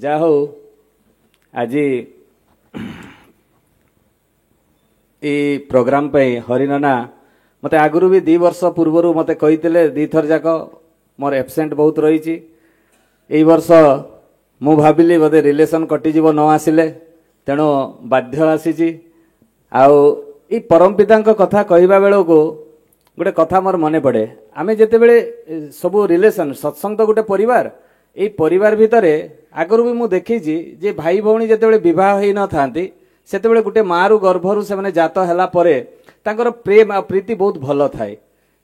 जा हो आज ये प्रोग्राम पे हरिनाना मते आगुरु भी 2 वर्ष पूर्व मते कही 2 थर जाक मोर एब्सेंट बहुत रही। ए वर्ष मु भाविली बोधे रिलेशन कटिजीव न आसिले तेणु बाध्य आसी आउ ई परम पिता कथा कहवा बेलू गोटे कथा मोर मन पड़े आमे जेते बेले सबू रिलेशन सत्संग तो गोटे परिवार ये परिवार भितर आगु भी मुझे देखी जे भाई भौणी जिते बह न था से गोटे माँ रु गर्भर से जात है प्रेम आ प्रीति बहुत भल थाए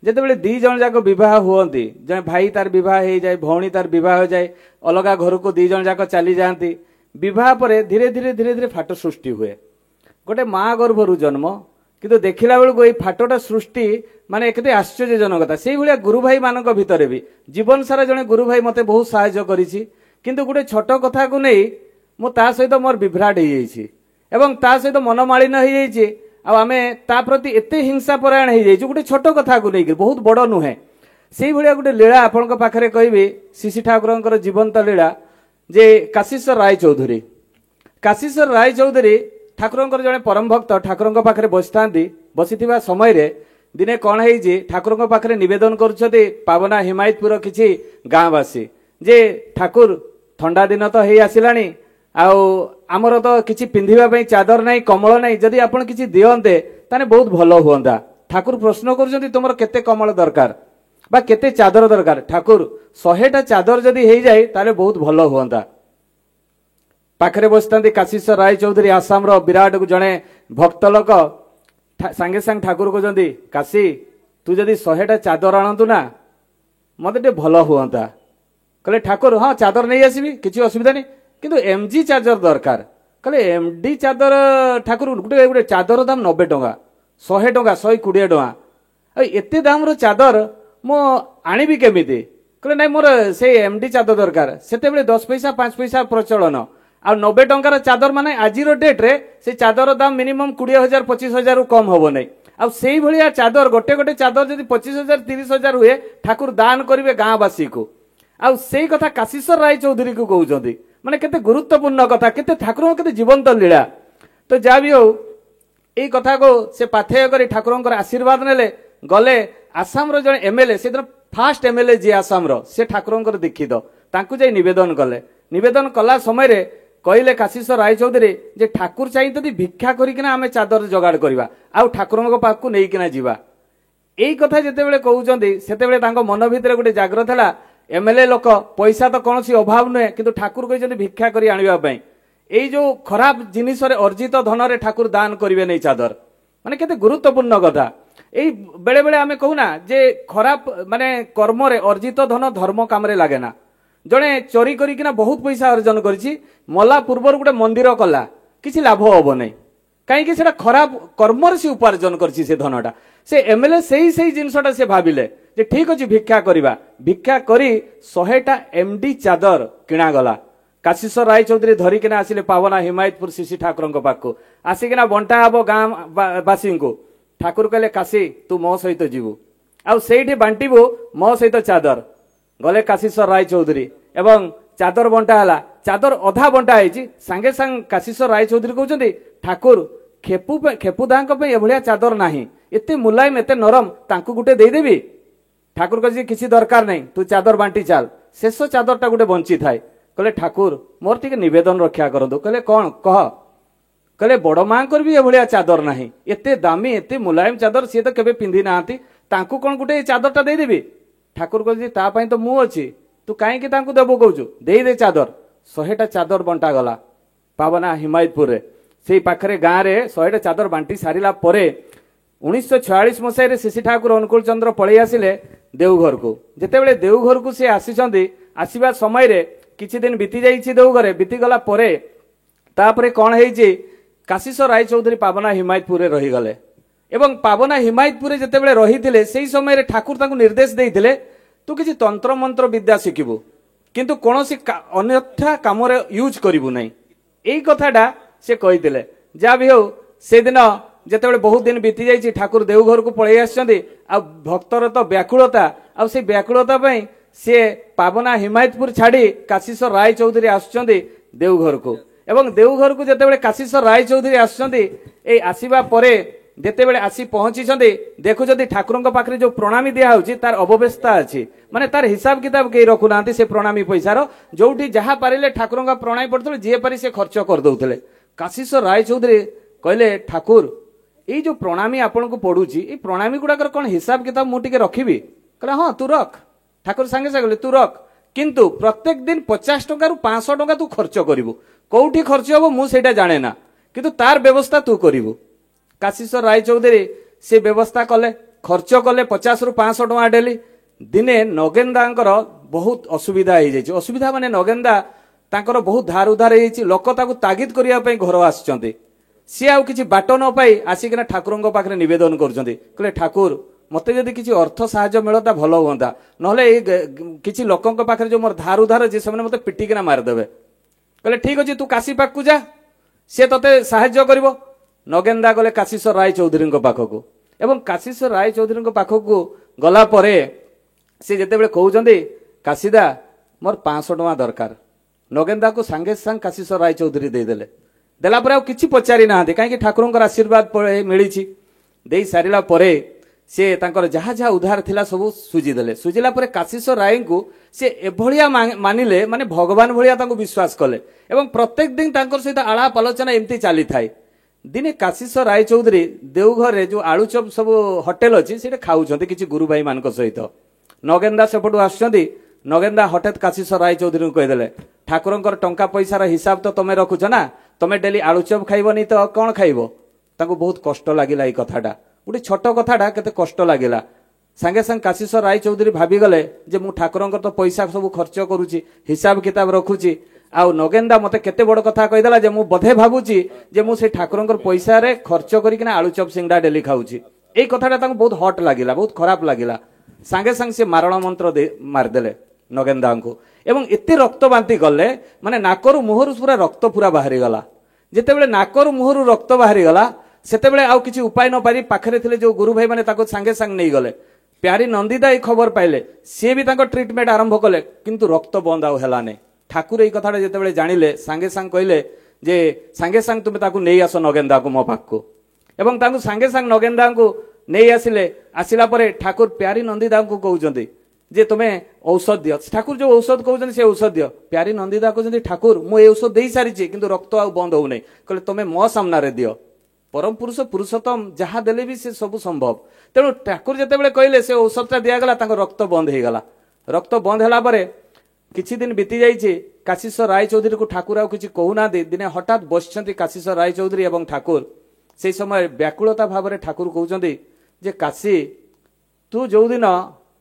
जिते दी जन जाक बह हुंती जन भाई तार बह हो जाए भौणी तार बह हो जाए अलग घर को 2 जन जाक चली जाती बह पर धीरे धीरे धीरे धीरे फाट सृष्टि हुए गोटे माँ गर्भर जन्म किंतु देखला बेलू ये फाटटा सृष्टि माने केते आश्चर्यजनकता से भाया गुरु भाई मान भितर भी जीवन सारा जड़े गुरु भाई मते बहुत साहाय्य करिछि किंतु गोटे छोट कथा को नहीं मु ता सहित मोर विभ्राट हो जाइछि एवं ता सहित मनमालिन हो जाइछि आमे ता प्रति एते हिंसा परायण हो जाइछि गोटे छोट कथा को नहीं बहुत बड़ नुहे से भाया गोटे लीला आपन पाखरे कहबी श्री ठाकुरंकर जीवंत लीला जे काशीश्वर राय चौधरी ठाकुरंकर जड़े परम भक्त ठाकुरंक पाखरे बसी समय रे दिने कौन है ठाकुरंक पाखरे निवेदन करुछथि पावना हिमायतपुर किछि गाँवासी जे ठाकुर ठंडा दिन तो हे आसिलानी आमर तो किछि पिंधिबा पई चादर नहीं कमल नहीं जदि आपण किछि दियंते ताने बहुत भलो हुंदा। ठाकुर प्रश्न करुछथि तुमर केते कमल दरकार बा केते चादर दरकार ठाकुर 100टा चादर जदि हे जाए ताले बहुत भलो हुंदा। पाखरे बसता काशीश्वर राय चौधरी आसाम रो विराट जड़े भक्त लोक सांगे सांग ठाकुर कहते काशी तू जदि 100टा चादर आणतु ना मत भल हुआ कहले ठाकुर हाँ चादर नहीं आसबि किसी असुविधा नहीं किंतु एमजी चादर दरकार कहले एमडी चादर ठाकुर गोटे गोटे चादर दाम 90 टंका 100 टंका 120 टंका एते दाम रो चादर मो आनिबि केमिति कहले नहीं मोर से एमडी चादर दरकार सेते 10 पैसा 5 पैसा प्रचलन आ 90 टंकार चादर माने आज डेट रे से चादर दाम मिनिमम 20,000 25,000 रु कम होबो नहीं आ सेई भलिया चादर गोटे गोटे चादर जदि 25,000 30,000 हुए ठाकुर दान करिवे गाँवासी को आ सेई कथा काशीश्वर राय चौधरी को कहउछंती माने केते गुरुत्वपूर्ण कथा केते ठाकुर केते जीवंत लीला तो जा भी हो एई कथा को से पाथेय करी ठाकुरंकर आशीर्वाद नेले गले आसाम रो जने एमएलए से फास्ट एमएलए जी आसाम रो से ठाकुरंकर दीक्षित तांकु जाई निवेदन कले निवेदन कला समय रे कहले काशीश्वर राय चौधरी जे ठाकुर चाहिए तो भिक्षा करिकिना आमे चादर जोगाड़ करबा आ ठाकुरंक पाखु नेइकिना जीवा एई कथा जेते बेले कहउचंदी सेते बेले तांको मन भितरे गोटे जागृत हला एमएलए लोक पैसा तो कौनसी अभाव नुहे किंतु ठाकुर कहते भिक्षा करी आनिबा पई एई जो खराब जिनिस रे अर्जित धन रे ठाकुर दान करिवे नै चादर माने केते गुरुत्वपूर्ण कथा एई बेले बेले आमे कहूना जे खराब माने कर्म रे अर्जित धन धर्म काम रे लागे ना जड़े चोरी करिकिना बहुत पैसा अर्जन करिछि मला पूर्वर गोटे मंदिर कला किछि लाभ होबो नै कहीं सेटा खराब कर्म से उपार्जन करछि से धनटा से एमएलए सही जिनसटा से भाविले जे ठीक अछि भिक्षा करिबा भिक्षा करी 100टा एमडी चादर किना गला काशीश्वर राय चौधरी धरिकिना आसिले पावना हिमायतपुर श्री ठाकुरंक पाखु आसिकिना बंटा हबो गाँ वासी को ठाकुर कहले काशी तू मो सहित जीवु आ सेठी बांटिबु मो सहित चादर गले काशीश्वर राय चौधरी एवं चादर बंटा हला चादर अधा बंटा है सांगे सांग काशीश्वर राय चौधरी कहते ठाकुर खेपुदांक पे एभलिया चादर नाही एते मुलायम एते नरम तांकु गुटे देदेबी ठाकुर कह किसी दरकार नहीं तू चादर बांटी चाल शेष चादरटा गुटे बंची थाए कहले ठाकुर मोर टिके निवेदन रक्षा करंतु कहले कौन कह कहले बड़ मां कर भी एभलिया चादर नाही एते दामी एते मुलायम चादर सी तो केबे पिंधि नांती तांकु कोन गुटे चादरटा देदेबी ठाकुर कह ता पई तो मु अछि तू कहीं तांकु देबो कहूचु दे दे चादर 100टा चादर बंटा गला पावना हिमायतपुर रे से पाखरे गाँव रे 100टा चादर बांटी सारिला परे 1946 मसीह श्री ठाकुर अनुकूल चंद्र पलि आसिले देवघर को जितेबले देवघर को सी आसीचंदी आसीबा समय रे किछि दिन बीती जाइछि देवघर बीती गला परे तापरे कोन हेछि काशीश्वर राय चौधरी पावना हिमायतपुर रे रही गले एवं पावना हिमायतपुर जितेबले रहिथिले सेही समय रे ठाकुर तांकु निर्देश देइथिले तू किछि तंत्र मंत्र विद्या शिखिबु किंतु कोनोसी अन्यथा काम रे यूज करिबु नै एई कथाटा से कहिथिले जा भी हो से दिन जितेबाला बहुत दिन बीती जाइए ठाकुर देवघर को पलि आसछन्ती आ भक्तर तो व्याकुलता आ से व्याकुलता पई से पावना हिमायतपुर छाड़ी काशीश्वर राय चौधरी आसुचन्ती देवघर को एवं देवघर को जितेबाला काशीश्वर राय चौधरी आसवा जितेबाला आसी पहुंची देखुं ठाकुर पाखे जो प्रणामी दिया तार अव्यवस्था अच्छी माने तार हिसाब किताब कई रखुना से प्रणामी पैसार जो जहाँ पारे ठाकुर का प्रणामी पड़ते जी पारि से खर्च करदे काशीश्वर राय चौधरी कहले ठाकुर ये जो प्रणामी आपन को पड़ुची ये प्रणामी गुड़ाकर कौन हिसाब किताब मुझे रखी कहला हाँ तू रख ठाकुर सांगे सांगे तू रख किंतु प्रत्येक दिन 50 टंका रु 500 टंका तू खर्च करू कौटी खर्च हम मुझे जाने ना किंतु तार व्यवस्था तू करू काशीश्वर राय चौधरी से व्यवस्था कले खर्च कले 50 रु 500 टंका डेली दिने नगेंदा बहुत असुविधा हो जाए असुविधा माने नगेंदा तांकर बहुत धार उधार लोक तागिद करने घर आसुच्च सी आउ किसी बाट न पाई आसिकना ठाकुर पाखे नवेदन कर ठाकुर मते जदि किसी अर्थ साहाय्य मिलता भल हुआ ना किसी लोकों पाखे जो मोर धार उधार अच्छे से मत पिटिकिना मारिदेवे कहले ठीक अच्छे तू काशी पाक जा सी ते साहाय्य कर नगेंदा गले काशीश्वर राय चौधरी पाखक एवं काशीश्वर राय चौधरी पाखक गला सी जिते कहते काशीदा मोर 500 टंका दरकार नगेंदा को सांगे सांग काशीश्वर राय चौधरी देदेले देला परे आउ किछि पचारि ना कहीं ठाकुर आशीर्वाद मिली दे सारा पर से तांकर जहाँ जहाँ उधार थिला सब सुझीदेले सुझिला परे काशीश्वर राय को से एभलिया मानिले माने भगवान भलिया तांको विश्वास कले एवं प्रत्येक दिन तांकर सहित आलाप आलोचना एमती चली थाए दिने काशीश्वर राय चौधरी देवघर रे जो आलुचप सब होटेल अच्छी से खाऊछंती किछि गुरु भाई मान सहित नगेंदा सेपटू आसुछंती नगेंदा हठात काशीश्वर राय चौधरी को कहीदेले ठाकुर टंका पैसार हिसाब तो तमें रखुच ना तमें डेली आलुचप खाइबनी तो कौन खाइब तांको बहुत कष्ट लगिला ये कथाटा गोटे छोट कथाटा केते कष्ट लगिला सांगे सांगे काशीश्वर राय चौधरी भाविगले जे मु ठाकुर तो पैसा सब खर्च करुची हिसाब किताब रखुची आउ नगेंदा मते केते बड़ कथा कहीदेला जे मु बधे भाबुची जे मु से ठाकुर पैसा रे खर्च करिकिना आलुचप सिंगडा डेली खाऊची एई कथाटा तांको बहुत हट लागिला बहुत खराब लागिला सांगे सांगे से मारण मंत्र मारिदेले नगेंदा को एवं एते रक्त बांती गले माने नाकरु मुहरु पूरा रक्त पूरा बाहरी गला जेतेबेले नाकरु मुहरु रक्त बाहरी गला सेतेबेले आउ किछि उपाय न पारी पाखरे थिले जो गुरु भाई माने ताको सांगे सांगे नै गले प्यारी नंदिदा ए खबर पाइले सी भी ताको ट्रीटमेंट आरंभ कले किंतु रक्त बंद आउ हेलाने ठाकुर ए कथाटा जेतेबेले जानिले सांगे सांगे कहले जे सांगे सांगे तुमे ताको नै आसो नगेंदा को मो पाखको एवं ताको सांगे सांगे नगेंदा को नै आसिले आसिला परे ठाकुर प्यारी नंदिदा को कहउजंती जे तुम्हें औषध दियो ठाकुर जो औषध कहते से औषध दियो प्यारी नंदिदा कहते ठाकुर मुझे औषध दे सारी किंतु रक्त आ बंद हो नहीं कहले तुम्हें मो सामने दियो परम पुरुष पुरुषोत्तम जहाँ देले भी से सब संभव तेणु ठाकुर जिते कहले से औषधटा दिगला रक्त बंद हो गला रक्त बंद है पर किछि दिन बीती जाइए काशीश्वर राय चौधरी को ठाकुर आउ किछि कहूना दिने हठात बसचंती काशीश्वर राय चौधरी एवं ठाकुर से समय व्याकुलता भाव में ठाकुर कहते जे काशी तू जो दिन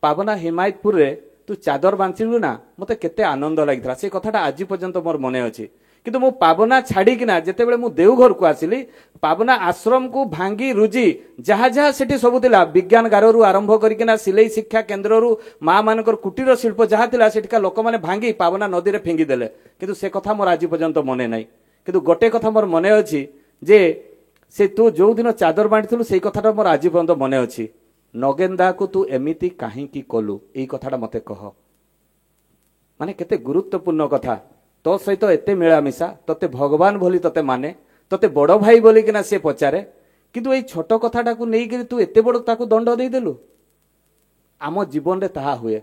पावना हिमायतपुर रे तू चादर बांधिलु ना मते केते आनंद लगी से कथाटा आज पर्यंत मोर मने अच्छी किंतु मु पावना छाड़िकिना जेतेबेले मु देवघर को आसिली पावना आश्रम को भांगी रुजी जहाँ जहाँ सेठी सब थिला विज्ञान गारु आरंभ करिकिना सिलाई शिक्षा केन्द्र रु माँ मानकर कुटीर शिल्प जहाँ थिला सेठिका लोक माने भांगी पावना नदी रे फेंगी देले किंतु से कथा मोर आज पर्यंत मने नाही किंतु गोटे कथा मोर मने अच्छी जे से तू जो दिन चादर बांधिलु से कथाटा मोर आज पर्यंत मने अच्छी नगेंदा को तू एमिति काहींकी कलु एई कथाटा मते कह माने केते गुरुत्वपूर्ण कथा तो सहित एते मिलामिशा तते भगवान भली तते माने तते बड़ भाई बोली किना से पचारे किंतु एई छोट कथाटा को नहीं कि तू एते बड़ ताको दंड दे देलु आम जीवन रे ताहा हुए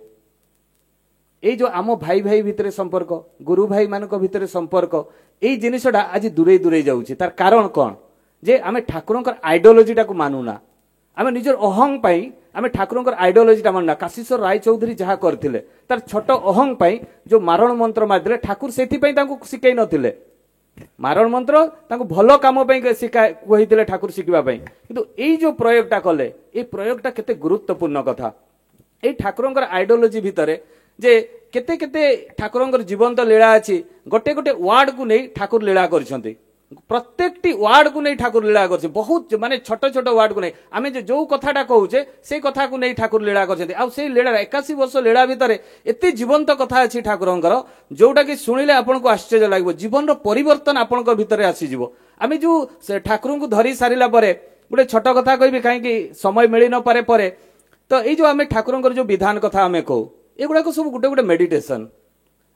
एई जो आम भाई भाई भितरे संपर्क गुरु भाई मानक भितरे संपर्क एई जिनिसटा आज दूरे दूरे जाउची तार कारण कोन जे आमे ठाकुरंकर आइडियोलॉजीटा को मानुना आमे निजर अहंग पाई आमे ठाकुरंकर आइडियोलॉजीटा मानना काशीश्वर राय चौधरी जहाँ करथिले तार छोट अहंग पाई जो मारण मंत्र मारदेले ठाकुर सेथि पई तांको सिकाई नथिले मारण मंत्र तांको भलो काम पई सिकाय कहिथिले ठाकुर सिकिबा पई किंतु एई जो प्रयोगटा कले ए प्रयोगटा केते गुरुत्वपूर्ण कथा ए ठाकुरंकर आइडियोलॉजी भितरे जे केते केते ठाकुरंकर जीवंत लीला अछि गोटे गोटे वार्ड को नै ठाकुर लीला करछन्ती प्रत्येक वार्ड को नहीं ठाकुर लीला कर बहुत माने छोट छोट वार्ड को नहीं आम जो कथाटा कहूचे से कथा को नहीं ठाकुर लीला कर लीला 81 वर्ष लीला भितर एत जीवंत कथा अच्छी ठाकुरंकर जोटा कि शुणिले आपन को आश्चर्य लगे जीवन परिवर्तन आपण भितर आसीज आम जो ठाकुर को धरी सारा पर गोटे छोट कथा कहि कहीं समय मिल न पारे तो ये जो आम ठाकुरंकर जो विधान कथा आम कहू एगुड़ा सब गोटे गोटे मेडिटेशन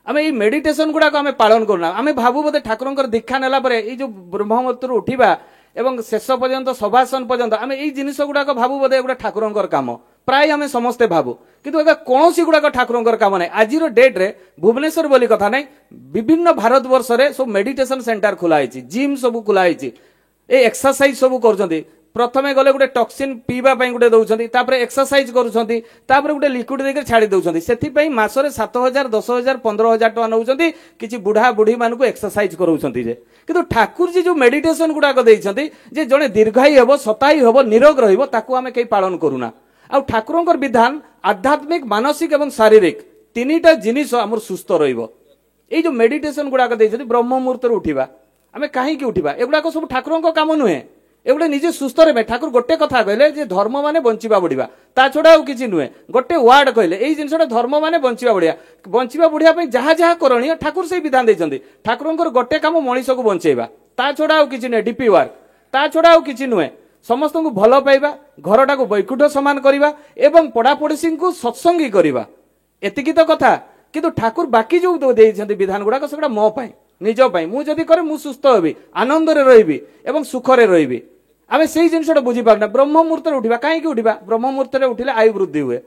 आम ये मेडिटेशन गुड़ाक आम पालन करूना आम भावु बोधे ठाकुर दीक्षा नेला जो ब्रह्ममुहूर्त उठा एवं शेष पर्यंत सभासन पर्यंत आम यही जिनिस गुड़ाक भावु बोधे गोटे ठाकुर काम प्राय आम समस्ते भावु किंतु कौन गुड़ाक ठाकुर काम ना आज डेट्रे भुवनेश्वर बोली कथा ना विभिन्न भारत वर्ष में सब मेडिटेशन सेंटर खोलाई जिम सब खोलाई एक्सरसाइज सब कर प्रथमे गले गोटे टॉक्सिन पीवा गोटे दौरान तापर एक्सरसाइज करुँच गोटे लिक्विड देकर छाड़ी दौरान से मासरे 7,000 10,000 15,000 टका नौ कि बुढ़ा बुढ़ी मानक एक्सरसाइज कराउछंती जे किंतु ठाकुर जी जो मेडिटेशन गुड़ाक देइछंती जे जणे दीर्घायु हेबो शतायु हेबो निरोग रहिबो ताकू आमे केही पालन करूना आ ठाकुरंकर विधान आध्यात्मिक मानसिक एवं शारीरिक तीनिटा जिनिस हमर सुस्थ रहिबो ए जो मेडिटेशन गुड़ाक देइछंती ब्रह्म मुहूर्त उठिबा आमे काहे की उठिबा एगुड़ाक सब ठाकुरंक काम नुहे एगुड़े निजे सुस्थ रहे ठाकुर गोटे कथा कहले जे धर्म माने बंचिबा बढ़िबा ता छोड़ा आउ किछि नुहे गोटे वर्ड कहले एई जिनसटा धर्म माने बंचिबा बढ़िया पई जहा जहा करणीय ठाकुर से विधान देइछंती ठाकुरंकर गोटे काम मनीष को बंचेबा ता छोड़ा आउ किछि नुहे डीपी वर्क ता छोड़ा आउ किछि नुहे समस्त को भल पाइबा घरटा को बैकुंठ समान करिबा एवं पड़ापड़ोसी को सत्संगी करिबा एतिकी तो कथा किंतु ठाकुर बाकी जो देइछंती विधान गुडा सेटा मो पई निज पई मु जदी करे मु सुस्थ हेबी आनंद रे रहिबी एवं सुख रे रहिबी आमे सेही जिनसटा बुझी पारना ब्रह्म मुहूर्त रे उठिबा काहे की उठिबा ब्रह्म मुहूर्त रे उठिले आयु वृद्धि हुए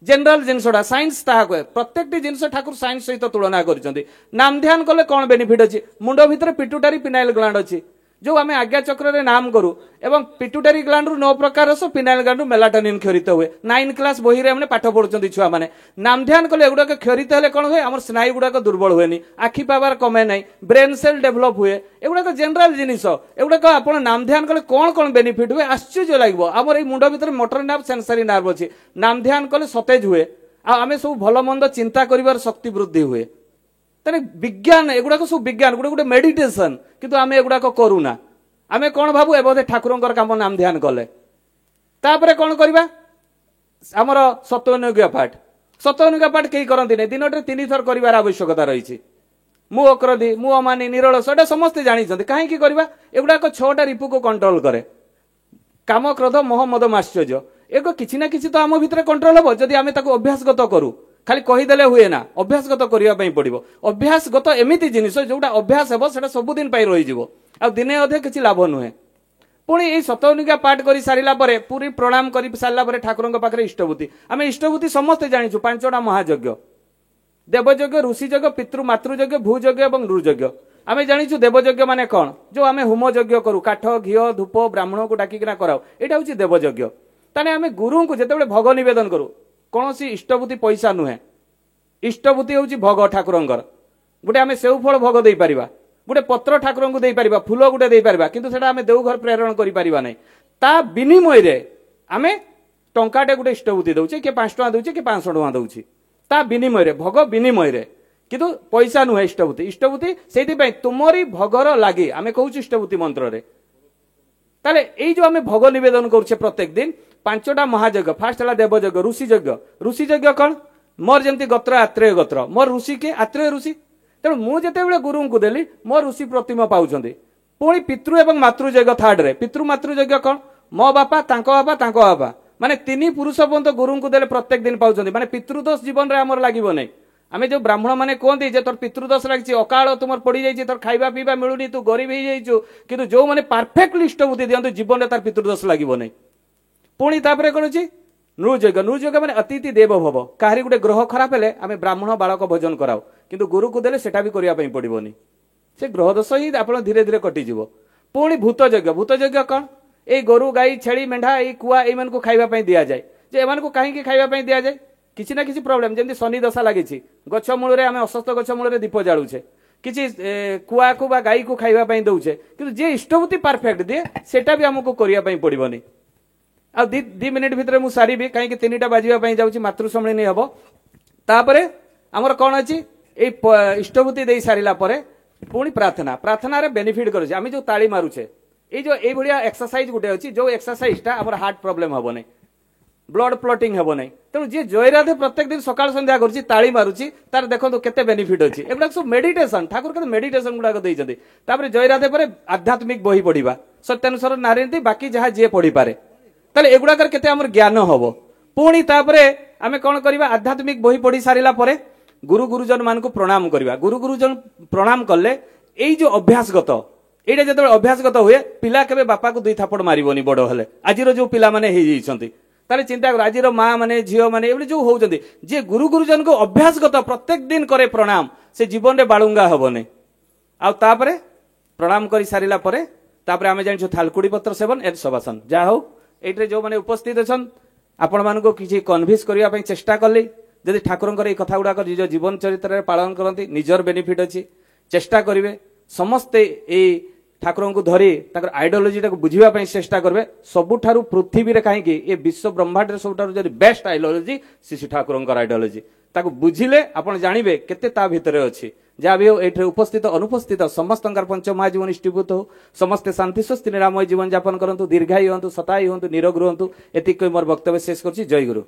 जनरल जिनसटा साइंस ताहा कहे प्रत्येक जिनस ठाकुर साइंस सहित तुलना करछंती नाम ध्यान कले कोन बेनिफिट अछि मुंड भितर पिट्यूटरी पिनाइल ग्लैंड अछि जो आम आज्ञा चक्र रे नाम करू एवं पिट्यूटरी ग्लैंड रु 9 प्रकार रस पिनाइल ग्लैंड रु मेलाटोनिन क्षरित हुए 9 क्लास बही रे हमने पाठ पढुचंती छुआ माने नाम ध्यान कले एगुडा के क्षरित हेले कोन होय हमर स्नायु गुडा को दुर्बल हुएनी आखि पावर कमे नै ब्रेन सेल डेवलप हुए एगुडा को जनरल जिनिस एगुडा को आपण नाम ध्यान कले कोन बेनिफिट हुए आश्चर्य लागबो हमर ए मुंड भितर मोटर नर्व सेंसरी नर्व अछि नाम ध्यान कले सतेज हुए आ आमे सब भलो मंद चिंता करिवार शक्ति वृद्धि हुए तने विज्ञान एगुडा को सब विज्ञान गोटे गोटे मेडिटेशन किंतु आमे एगुडा को करूना आमे कोन भाबु एबोधे ठाकुरंकर काम नाम ध्यान कले तापरे कोन करबा हमर सत्वनुज्ञा पाठ केही करंती नै दिनटे 3 थर करिवार आवश्यकता रहिछि मु अक्रदी मु अमानी निरल सेटा समस्त जानि छथि काहे की करबा एगुडा को 6टा रिपु को कंट्रोल करे काम क्रोध मोह मद माश्चर्य एगो किछि ना किछि तो आम भितर कंट्रोल हबो जदि आमे ताको अभ्यासगत करू खाली कहीदेले हुए ना अभ्यासगत करिया पई पड़िबो अभ्यासगत एमिति जिनिस जोटा अभ्यास हेबो सेटा सब दिन पई रहि जिवो आ दिने अधे किछि लाभ नुहे पुणी ए सतनुज्ञा पाठ करि सारिला परे पूरी प्रणाम करि सारिला परे ठाकुरंक पाखरे इष्टभूति आमे इष्टभूति समस्त जानिछु 5टा महायज्ञ देवयज्ञ ऋषियज्ञ पितृ मातृयज्ञ भूयज्ञ एवं नृयज्ञ आमे जानिछु देवयज्ञ माने कोन जो आमे होम यज्ञ करू काठ घियो धूप ब्राह्मण को डाकिकिना कराओ एटा होछि देवयज्ञ ताने आमे गुरु को जेतेबेले भोग निवेदन करू कोनोसी इष्टभूति पैसा नुहे इष्टभूति होछि भोग ठाकुरंकर गोटे आमे सेउ फल भोग देई परिबा गोटे पत्र ठाकुर को दे पारिबा फूल गोटे दे पारिबा किंतु सेटा आमे देवघर प्रेरण करि पारिबा नै ता विनिमय रे आमे टंकाटे गोटे इष्टभूति दउचे के 5 टका दउचे के 500 टका दउची ता विनिमय रे भोग विनिमय रे किंतु पैसा नुहे इष्टभूति सेति पई तुमरी भोगर लागि आमे कहूची इष्टभूति मंत्र रे ताले एई जो आमे भोग निवेदन करूचे प्रत्येक दिन 5टा महायज्ञ फास्ट हला देवयज्ञ ऋषियज्ञ कोन मोर जेंति गोत्र आत्रेय गोत्र मोर ऋषि के आत्रेय ऋषि तेणु मुझे गुरु को देली मो ऋषि प्रतिमा पाउछंदी पुणी पितृ एवं मातृयज्ञ थर्ड रे पितृ मातृयज्ञ कौन मो बापा बापा माने 3 पुरुष पर्यंत गुरु को देले प्रत्येक दिन पाउछंदी माने पितृदोष जीवन रे हमर लागिबो नै आमे जो ब्राह्मण माने कहते जे तोर पितृदोष लागिछि अकाल तुमर पड़ी जाइछि तोर खाइबा पीबा मिलुनी तू गरीब हो जाइछु किंतु जो माने परफेक्ट इष्टभूति दियंतु जीवन रे तार पितृदोष लागिबो नै पुणी तापरे कोन अछि नृयज्ञ माने अतिथि देव भव काहरी गुटे ग्रह खराब हेले आमे ब्राह्मण बालक भोजन कराओ किंतु गुरु को देले सेटा भी करिया पई पड़िबोनी से ग्रह दोष ही आपण धीरे धीरे कटि जिवो पुणी भूतयज्ञ कोन ए गोरु गाई छेली मेंढा ए कुआ ए मन को खाइबा पई दिया जाय जे एमान को काहे की खाइबा पई दिया जाय किछि ना किछि प्रॉब्लम जेंति शनि दशा लागिछि गछ मूल रे आमे अस्वस्थ गछ मूल रे दीप जाळुछे किछि कुआ को बा गाई को खाइबा पई दउछे किंतु जे इष्टभूति परफेक्ट दिए सेटा भी हमको करिया पई पड़िबोनी आ 2 मिनिट भितर मु सारी भी काहे कि 3टा बाजिबा पई जाउछि मातृ नै हबो तापरे हमर कोन अछि ए इष्टभूति दे सारिला परे पुणी प्रार्थना रे बेनिफिट कर आम जो ताली मारुचे ये जो ये भाया एक्सरसाइज गोटे अच्छी जो एक्सरसाइज टा हमर हार्ट प्रॉब्लम हम नहीं ब्लड क्लॉटिंग हम नहीं तेणु जी जयराधे प्रत्येक दिन सकाल संध्या करुच्ची ताली मारुची तार देखो केते बेनिफिट अच्छी एगुड़ा सब मेडिटेशन ठाकुर के मेडिटेशन गुड़ाक देते जयराधे पर आध्यात्मिक बही पढ़ा सत्यानुसार नारी बाकी जहाँ जी पढ़ी पारे ताले एगुड़ाक केते हमर ज्ञान हम पुणी तापरे आमे कौन करवा आध्यात्मिक बही पढ़ी सारिला परे गुरु गुरुजन मान को प्रणाम करवा गुरु गुरुजन प्रणाम कले एई जो अभ्यासगत एटा जो अभ्यासगत हुए पिला केबे बापा को दुई थापड़ मारिबनी बड़ हेले आज जो पिला माने हे जाइछंती ताले चिंता कर आज माँ माने झील माने एबे जो होउछंती जे गुरु गुरुजन को अभ्यासगत प्रत्येक दिन करे प्रणाम से जीवन रे बाळुंगा हबने आ तापरे प्रणाम करि सारिला परे तापरे आमे जानिछु थालकुड़ी पत्र सेवन एन सबासन जा हो एटरे जो माने उपस्थित अछन आपण मान को किछि कन्विन्स करिया पई चेष्टा कली जदि ठाकुरंकर ए कथा गुडा निज जीवन चरित्र रे पालन करंती निजर बेनिफिट अछि चेष्टा करिवे समस्ते ए ठाकुर को धरी आइडियोलोजी टाक बुझा चेष्टा करेंगे सबुठारु पृथ्वी रे कहीं ये विश्व ब्रह्मांड सबुठारु जदि best ideology Shri Thakur ideology ताको बुझिले आपण जानिबे केते ता भितरे अछि जहाँ भी हो एठे उपस्थित अनुपस्थित समस्त पंच महाजीवन इष्टिभूत हो समस्ते शांति स्वस्ति निरामय जीवन यापन करंतु दीर्घायु हंतु सतायु हंतु निरोग रुहंतु एतिक मोर वक्तव्य शेष करछि जय गुरु।